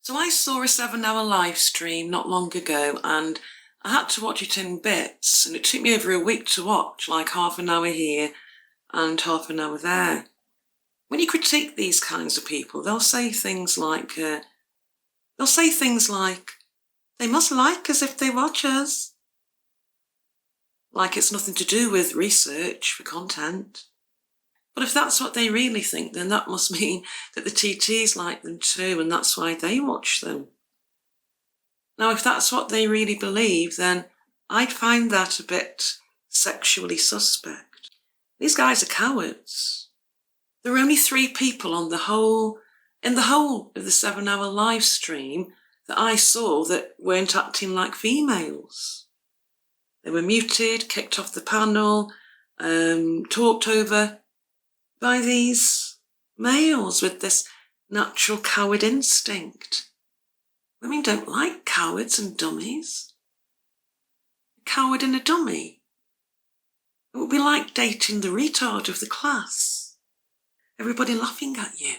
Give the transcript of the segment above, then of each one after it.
So I saw a 7-hour live stream not long ago and I had to watch it in bits, and it took me over a week to watch, like half an hour here and half an hour there. When you critique these kinds of people, they'll say things like, they must like us if they watch us. Like it's nothing to do with research for content. But if that's what they really think, then that must mean that the TTs like them too, and that's why they watch them. Now, if that's what they really believe, then I'd find that a bit sexually suspect. These guys are cowards. There were only 3 people in the whole of the 7-hour live stream that I saw that weren't acting like females. They were muted, kicked off the panel, talked over by these males with this natural coward instinct. Women don't like cowards and dummies. A coward and a dummy. It would be like dating the retard of the class. Everybody laughing at you.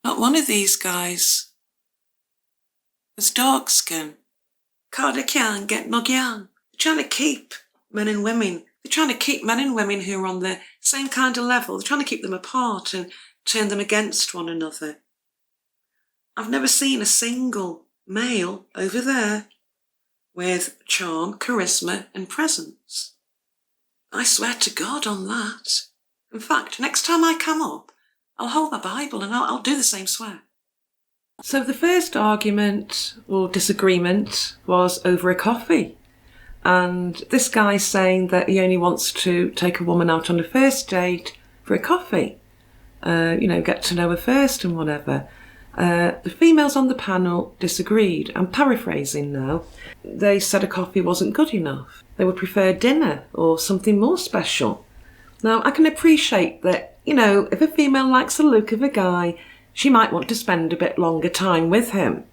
Not one of these guys was dark skin. Carter can get no young. They're trying to keep men and women. They're trying to keep men and women who are on the same kind of level. They're trying to keep them apart and turn them against one another. I've never seen a single male over there with charm, charisma and presence. I swear to God on that. In fact, next time I come up, I'll hold my Bible and I'll do the same swear. So the first argument or disagreement was over a coffee. And this guy's saying that he only wants to take a woman out on a first date for a coffee. Get to know her first and whatever. The females on the panel disagreed. I'm paraphrasing now. They said a coffee wasn't good enough. They would prefer dinner or something more special. Now, I can appreciate that, if a female likes the look of a guy, she might want to spend a bit longer time with him,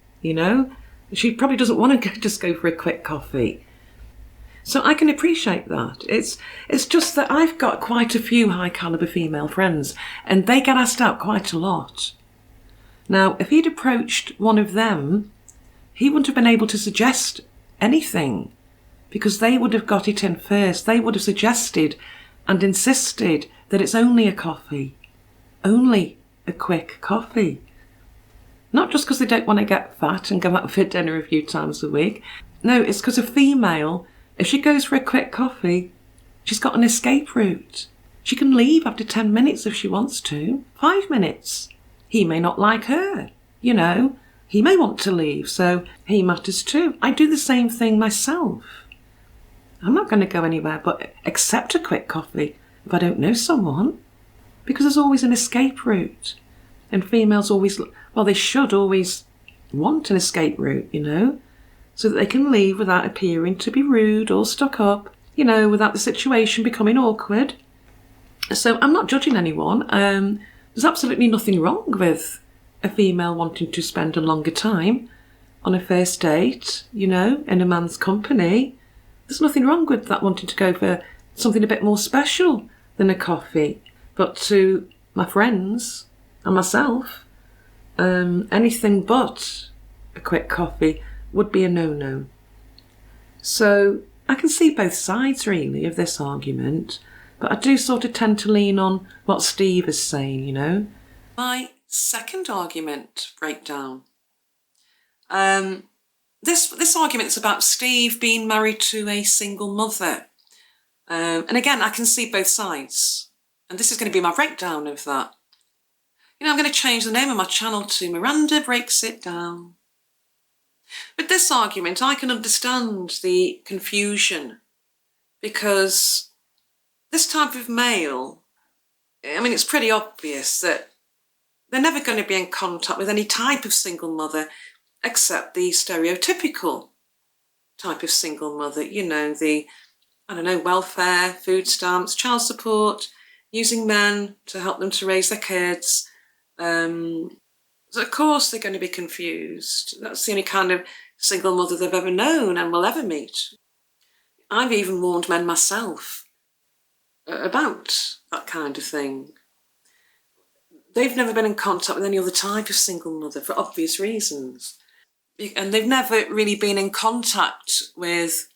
She probably doesn't want to just go for a quick coffee. So I can appreciate that. It's just that I've got quite a few high caliber female friends and they get asked out quite a lot. Now, if he'd approached one of them, he wouldn't have been able to suggest anything because they would have got it in first. They would have suggested and insisted that it's only a coffee, only a quick coffee. Not just because they don't want to get fat and go out for dinner a few times a week. No, it's because a female, if she goes for a quick coffee, she's got an escape route. She can leave after 10 minutes if she wants to, 5 minutes. He may not like her, he may want to leave, so he matters too. I do the same thing myself. I'm not going to go anywhere but accept a quick coffee if I don't know someone, because there's always an escape route. And females they should always want an escape route, so that they can leave without appearing to be rude or stuck up, without the situation becoming awkward. So I'm not judging anyone. There's absolutely nothing wrong with a female wanting to spend a longer time on a first date, in a man's company. There's nothing wrong with that, wanting to go for something a bit more special than a coffee. But to my friends and myself, anything but a quick coffee would be a no-no. So I can see both sides really of this argument, but I do sort of tend to lean on what Steve is saying, My second argument breakdown. This argument's about Steve being married to a single mother. And again, I can see both sides. And this is going to be my breakdown of that. I'm going to change the name of my channel to Miranda Breaks It Down. With this argument, I can understand the confusion because this type of male, it's pretty obvious that they're never going to be in contact with any type of single mother except the stereotypical type of single mother, the, welfare, food stamps, child support, using men to help them to raise their kids. So of course they're going to be confused. That's the only kind of single mother they've ever known and will ever meet. I've even warned men myself about that kind of thing. They've never been in contact with any other type of single mother for obvious reasons. and they've never really been in contact with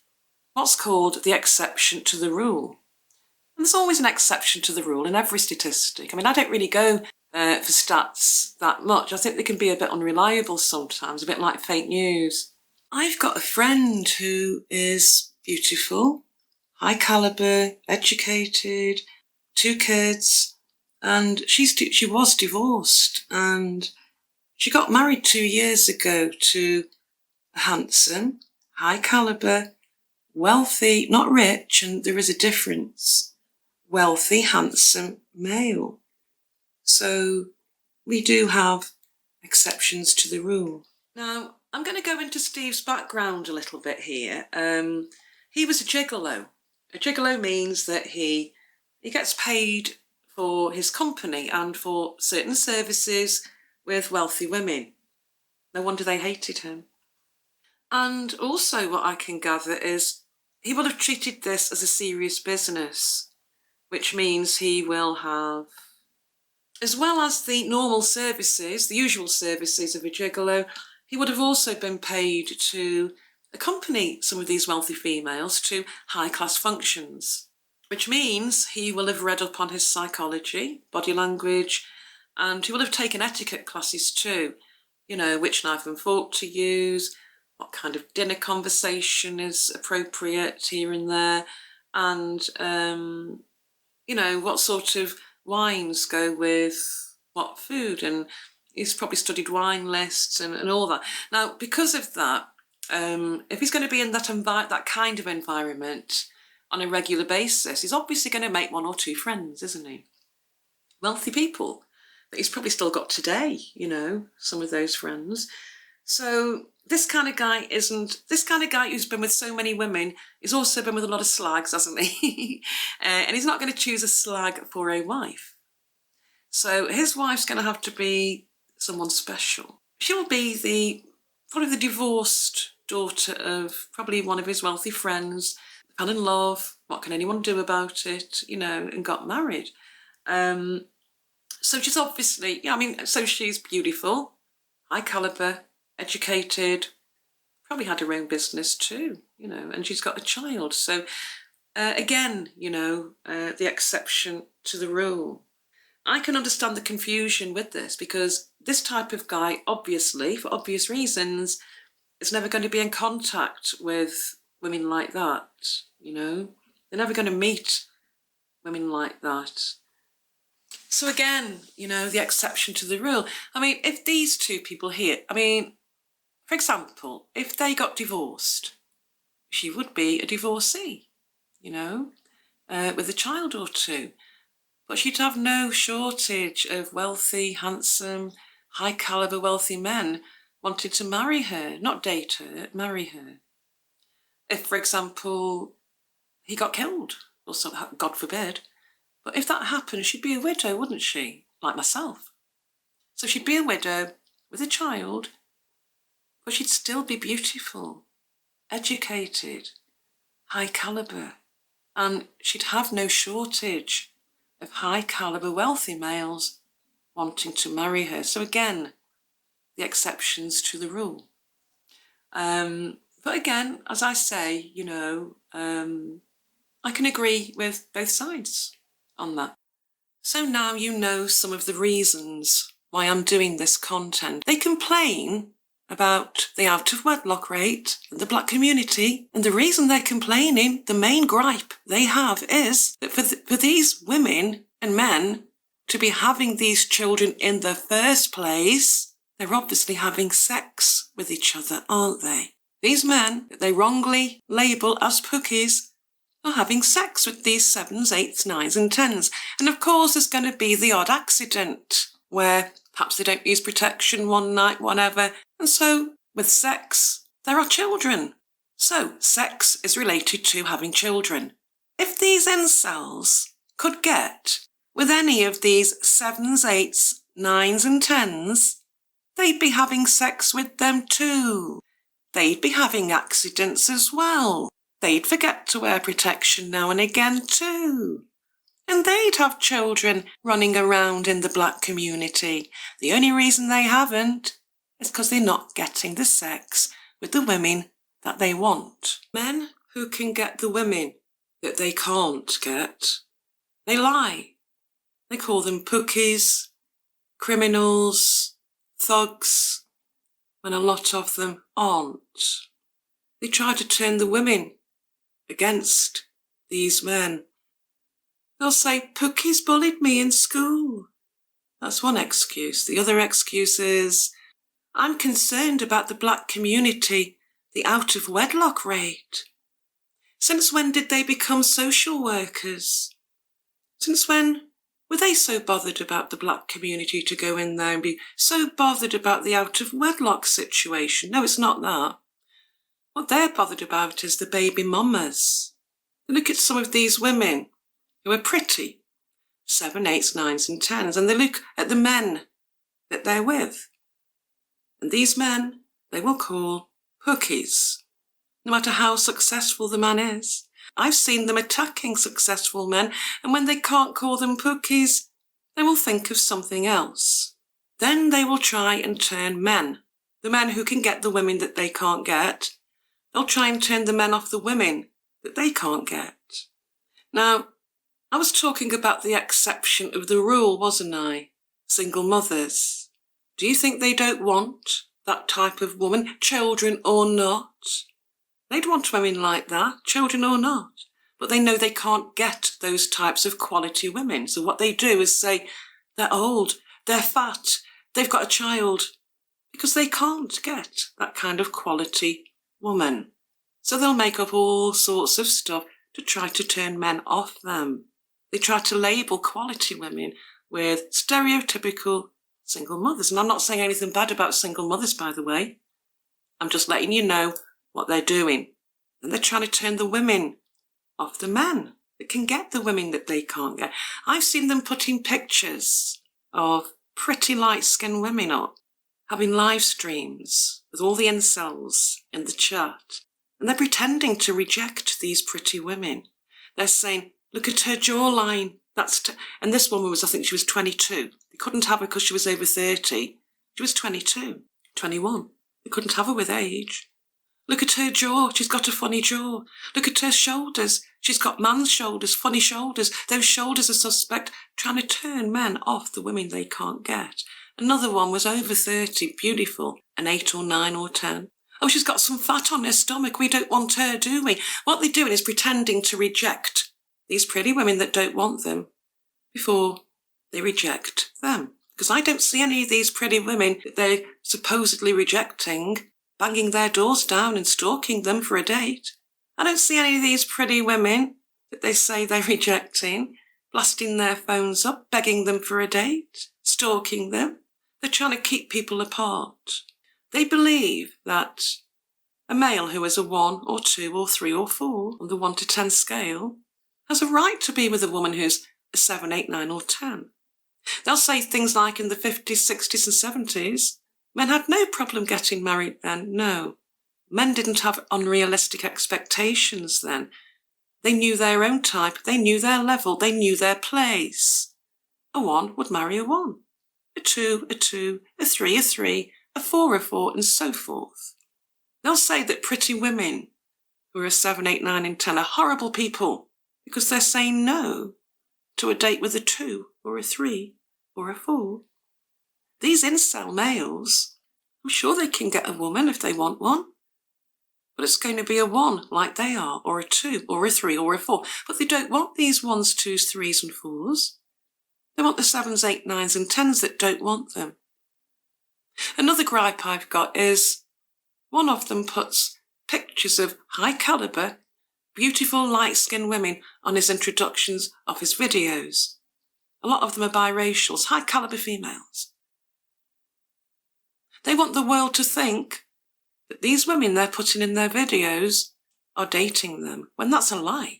what's called the exception to the rule. And there's always an exception to the rule in every statistic. I mean, I don't really go for stats that much. I think they can be a bit unreliable sometimes, a bit like fake news. I've got a friend who is beautiful, high caliber, educated, 2 kids, and she was divorced, and she got married 2 years ago to a handsome, high caliber, wealthy, not rich, and there is a difference, wealthy, handsome male. So we do have exceptions to the rule. Now, I'm going to go into Steve's background a little bit here. He was a gigolo. A gigolo means that he gets paid for his company and for certain services with wealthy women. No wonder they hated him. And also what I can gather is he will have treated this as a serious business, which means he will have, as well as the normal services, the usual services of a gigolo, he would have also been paid to accompany some of these wealthy females to high-class functions, which means he will have read up on his psychology, body language, and he will have taken etiquette classes too. You know, which knife and fork to use, what kind of dinner conversation is appropriate here and there, and, you know, what sort of wines go with what food, and he's probably studied wine lists and all that. Now, because of that, if he's going to be in that kind of environment on a regular basis, he's obviously going to make 1 or 2 friends, isn't he? Wealthy people that he's probably still got today, you know, some of those friends. So this kind of guy who's been with so many women, he's also been with a lot of slags, hasn't he? And he's not going to choose a slag for a wife. So his wife's going to have to be someone special. She will be probably the divorced daughter of probably one of his wealthy friends, fell in love, what can anyone do about it, you know, and got married. So she's obviously, so she's beautiful, high caliber, educated, probably had her own business too, you know, and she's got a child. So again, you know, the exception to the rule. I can understand the confusion with this because this type of guy, obviously, for obvious reasons, is never going to be in contact with women like that, you know. They're never going to meet women like that. So again, you know, the exception to the rule. I mean, if these 2 people here, I mean, for example, if they got divorced, she would be a divorcee, you know, with a child or 2. But she'd have no shortage of wealthy, handsome, high caliber wealthy men wanting to marry her, not date her, marry her. If, for example, he got killed, or something, God forbid, but if that happened, she'd be a widow, wouldn't she? Like myself. So she'd be a widow with a child, but she'd still be beautiful, educated, high caliber, and she'd have no shortage of high caliber wealthy males wanting to marry her. So again, the exceptions to the rule. But again, as I say, you know, I can agree with both sides on that. So now you know some of the reasons why I'm doing this content. They complain about the out-of-wedlock rate in the black community, and the reason they're complaining, the main gripe they have, is that for these women and men to be having these children in the first place, they're obviously having sex with each other, aren't they? These men that they wrongly label as pookies are having sex with these 7s, 8s, 9s and 10s. And of course there's going to be the odd accident where perhaps they don't use protection one night, whatever. And so with sex, there are children. So sex is related to having children. If these incels could get with any of these 7s, 8s, 9s and 10s, they'd be having sex with them too. They'd be having accidents as well. They'd forget to wear protection now and again too. And they'd have children running around in the black community. The only reason they haven't It's because they're not getting the sex with the women that they want. Men who can get the women that they can't get, they lie. They call them pookies, criminals, thugs, when a lot of them aren't. They try to turn the women against these men. They'll say, pookies bullied me in school. That's one excuse. The other excuse is, I'm concerned about the black community, the out-of-wedlock rate. Since when did they become social workers? Since when were they so bothered about the black community to go in there and be so bothered about the out-of-wedlock situation? No, it's not that. What they're bothered about is the baby mamas. Look at some of these women who are pretty, 7, 8s, 9s and 10s, and they look at the men that they're with. And these men, they will call pookies, no matter how successful the man is. I've seen them attacking successful men, and when they can't call them pookies, they will think of something else. Then they will try and turn men, the men who can get the women that they can't get, they'll try and turn the men off the women that they can't get. Now, I was talking about the exception of the rule, wasn't I? Single mothers. Do you think they don't want that type of woman, children or not? They'd want women like that, children or not. But they know they can't get those types of quality women. So what they do is say, they're old, they're fat, they've got a child, because they can't get that kind of quality woman. So they'll make up all sorts of stuff to try to turn men off them. They try to label quality women with stereotypical single mothers. And I'm not saying anything bad about single mothers, by the way. I'm just letting you know what they're doing. And they're trying to turn the women off the men that can get the women that they can't get. I've seen them putting pictures of pretty light-skinned women up, having live streams with all the incels in the chat. And they're pretending to reject these pretty women. They're saying, look at her jawline. And this woman was, I think she was 22. They couldn't have her because she was over 30. She was 22, 21. They couldn't have her with age. Look at her jaw. She's got a funny jaw. Look at her shoulders. She's got man's shoulders, funny shoulders. Those shoulders are suspect, trying to turn men off the women they can't get. Another one was over 30, beautiful, an 8 or 9 or 10. Oh, she's got some fat on her stomach. We don't want her, do we? What they're doing is pretending to reject these pretty women that don't want them before they reject them. Because I don't see any of these pretty women that they're supposedly rejecting banging their doors down and stalking them for a date. I don't see any of these pretty women that they say they're rejecting, blasting their phones up, begging them for a date, stalking them. They're trying to keep people apart. They believe that a male who is a 1 or 2 or 3 or 4 on the 1 to 10 scale has a right to be with a woman who's a 7, 8, 9 or 10. They'll say things like in the 50s, 60s and 70s, men had no problem getting married then. No. Men didn't have unrealistic expectations then. They knew their own type, they knew their level, they knew their place. A 1 would marry a 1. A 2, a 2, a 3, a 3, a 4, a 4, and so forth. They'll say that pretty women who are 7, 8, 9 and 10 are horrible people because they're saying no to a date with a 2 or a 3 or a 4. These incel males, I'm sure they can get a woman if they want one, but it's going to be a 1 like they are, or a 2 or a 3 or a 4. But they don't want these 1s, 2s, 3s and 4s. They want the 7s, 8, 9s and 10s that don't want them. Another gripe I've got is one of them puts pictures of high caliber, beautiful light-skinned women on his introductions of his videos. A lot of them are biracials, high caliber females. They want the world to think that these women they're putting in their videos are dating them, when that's a lie.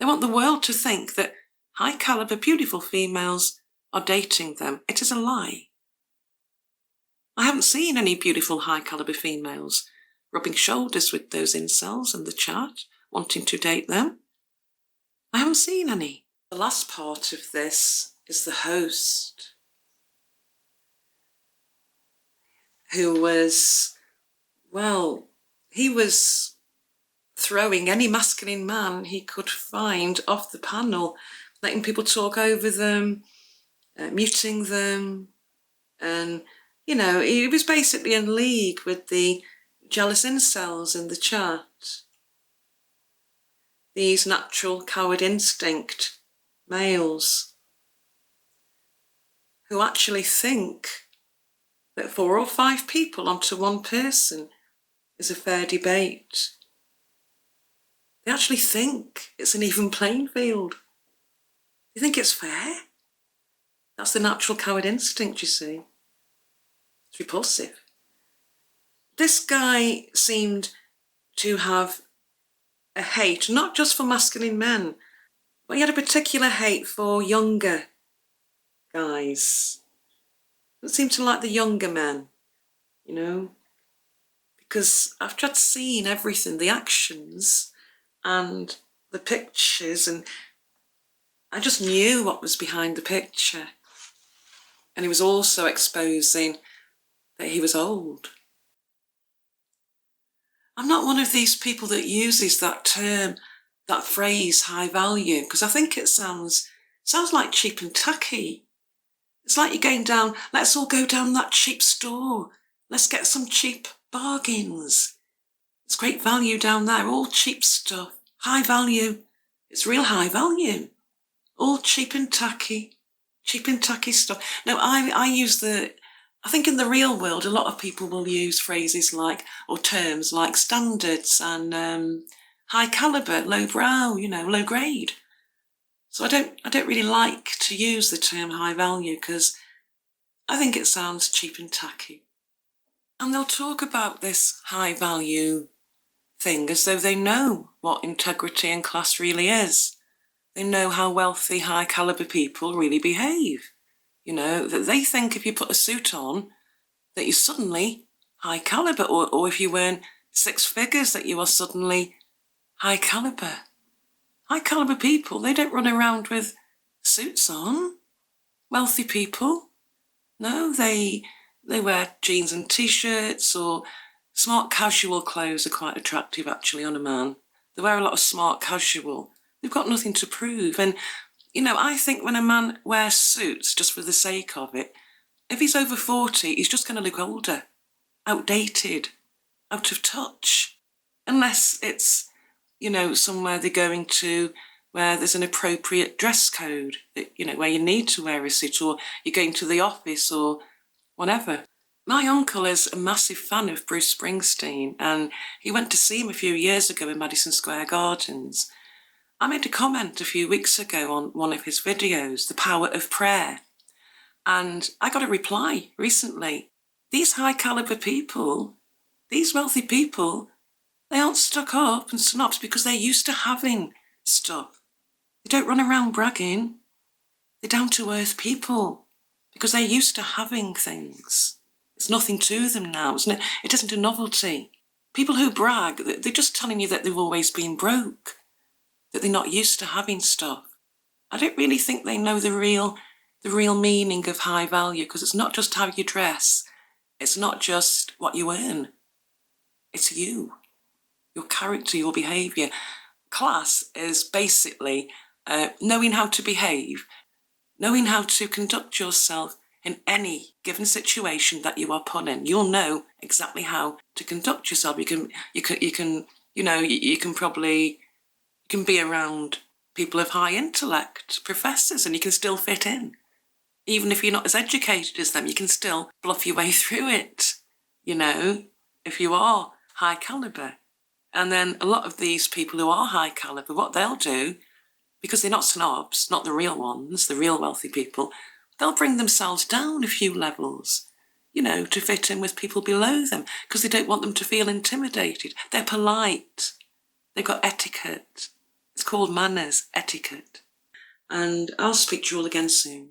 They want the world to think that high caliber, beautiful females are dating them. It is a lie. I haven't seen any beautiful high caliber females rubbing shoulders with those incels in the chat, wanting to date them. I haven't seen any. The last part of this is the host. who was, well, he was throwing any masculine man he could find off the panel, letting people talk over them, muting them, and, you know, he was basically in league with the jealous incels in the chat. These natural coward instinct males who actually think that 4 or 5 people onto one person is a fair debate. They actually think it's an even playing field. You think it's fair? That's the natural coward instinct, you see. It's repulsive. This guy seemed to have a hate, not just for masculine men, but he had a particular hate for younger guys. He seemed to like the younger men, you know, because after I'd seen everything, the actions and the pictures, and I just knew what was behind the picture. And he was also exposing that he was old. I'm not one of these people that uses that term, that phrase, high value, because I think it sounds like cheap and tacky. It's like you're going down, let's all go down that cheap store. Let's get some cheap bargains. It's great value down there, all cheap stuff. High value. It's real high value. All cheap and tacky stuff. No, I use I think in the real world, a lot of people will use phrases like, or terms like standards and high caliber, low brow, you know, low grade. So I don't really like to use the term high value because I think it sounds cheap and tacky. And they'll talk about this high value thing as though they know what integrity and class really is. They know how wealthy, high caliber people really behave. You know, that they think if you put a suit on, that you're suddenly high caliber, or if you earn 6 figures, that you are suddenly high caliber. High caliber people, they don't run around with suits on. Wealthy people, no, they wear jeans and t-shirts, or smart casual clothes are quite attractive actually on a man. They wear a lot of smart casual. They've got nothing to prove. And, you know, I think when a man wears suits just for the sake of it, if he's over 40, he's just going to look older, outdated, out of touch. Unless it's, you know, somewhere they're going to where there's an appropriate dress code, that, you know, where you need to wear a suit, or you're going to the office or whatever. My uncle is a massive fan of Bruce Springsteen, and he went to see him a few years ago in Madison Square Gardens. I made a comment a few weeks ago on one of his videos, The Power of Prayer, and I got a reply recently. These high caliber people, these wealthy people, they aren't stuck up and snobs because they're used to having stuff. They don't run around bragging. They're down to earth people because they're used to having things. It's nothing to them now. It isn't a novelty. People who brag, they're just telling you that they've always been broke, that they're not used to having stuff. I don't really think they know the real meaning of high value, because it's not just how you dress. It's not just what you earn. It's you, your character, your behaviour. Class is basically knowing how to behave, knowing how to conduct yourself in any given situation that you are put in. You'll know exactly how to conduct yourself. You can be around people of high intellect, professors, and you can still fit in. Even if you're not as educated as them, you can still bluff your way through it, you know, if you are high caliber. And then a lot of these people who are high caliber, what they'll do, because they're not snobs, not the real ones, the real wealthy people, they'll bring themselves down a few levels, you know, to fit in with people below them, because they don't want them to feel intimidated. They're polite. They've got etiquette. It's called manners, etiquette. And I'll speak to you all again soon.